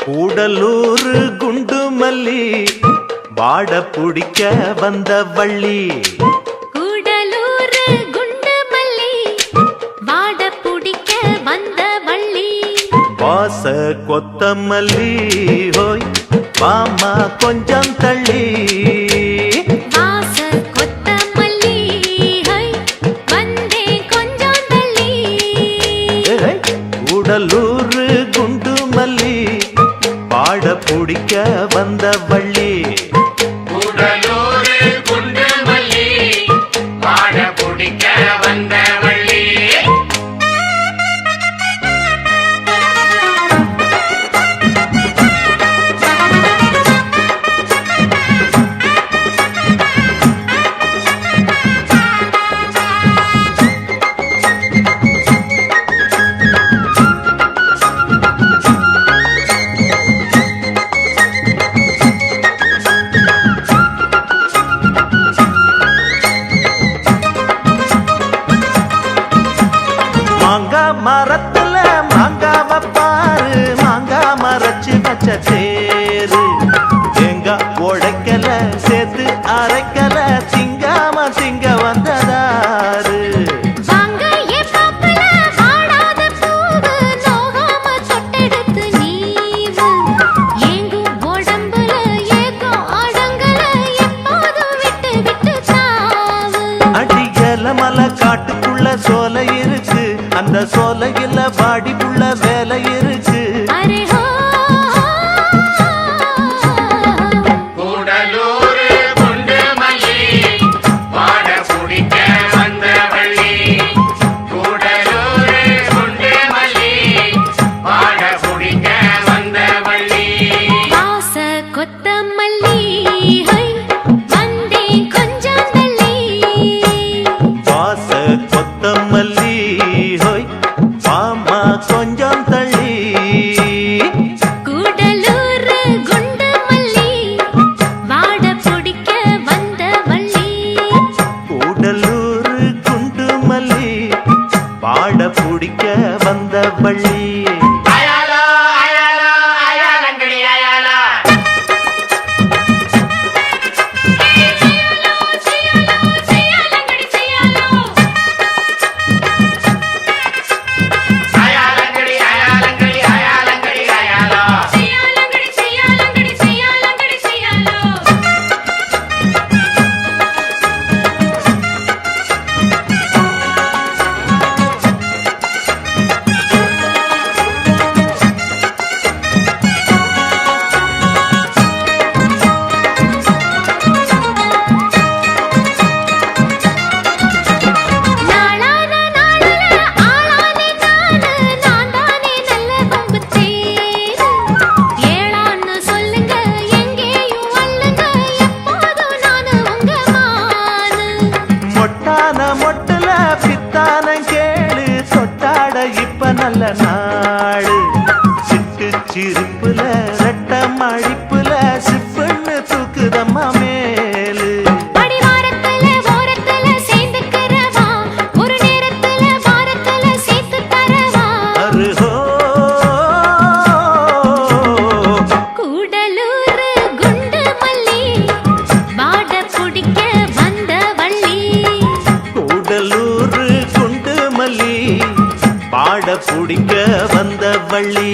கூடலூர் குண்டு மல்லி வாட புடிக்க வந்த வள்ளி. கூடலூர் குண்டு மல்லி வாட புடிக்க வந்த வள்ளி. வாச கொத்தமல்லி ஹோய் மாமா கொஞ்சம் தள்ளி. வாச கொத்தமல்லி ஹோய் வந்தே கொஞ்சம் தள்ளி. கூடலூர் குண்டு மல்லி பாட புடிக்க வந்த வள்ளி. கூடலூர் குண்டு மல்லி பாட புடிக்க வந்த வள்ளி. மரத்துல மாங்காவ பாரு மாங்கா மரச்சு வச்ச தேரு. தேங்காய் உடைக்கல சேர்த்து அரைக்கல திங்காம திங்க வந்ததாரு. மலை காட்டுக்குள்ள சோலை இருக்கு அந்த சோலையில வாடிக்குள்ள வேலை இருக்கு. கூடலூர் குண்டு மல்லி பாட புடிக்க வந்த வள்ளி. கூடலூர் குண்டு மல்லி பாட புடிக்க வந்த வள்ளி. வாச கொத்தமல்லி வந்தே கொஞ்சம் தள்ளி. வாச கொத்தமல்லி ஹோய் மாமா கொஞ்சம் தள்ளி. கூடலூர் குண்டு மல்லி வாட புடிக்க வந்த வள்ளி. கூடலூர் குண்டு மல்லி பாட புடிக்க வந்த வள்ளி. அயாலா அயாலா அயாலங்கடி அயாலா. மொட்டுல பித்தானம் கேளு தொட்டாட இப்ப நல்ல நாடு. சிட்டு சிரிப்புல ரெட்ட மழிப்புல சிப்புன்னு தூக்குதம்மா மேலு. அருகோ கூடலூர் குண்டு மல்லி வாட புடிக்க வந்த வள்ளி. கூடலூர் குண்டு மல்லி பாட புடிக்க வந்த வள்ளி.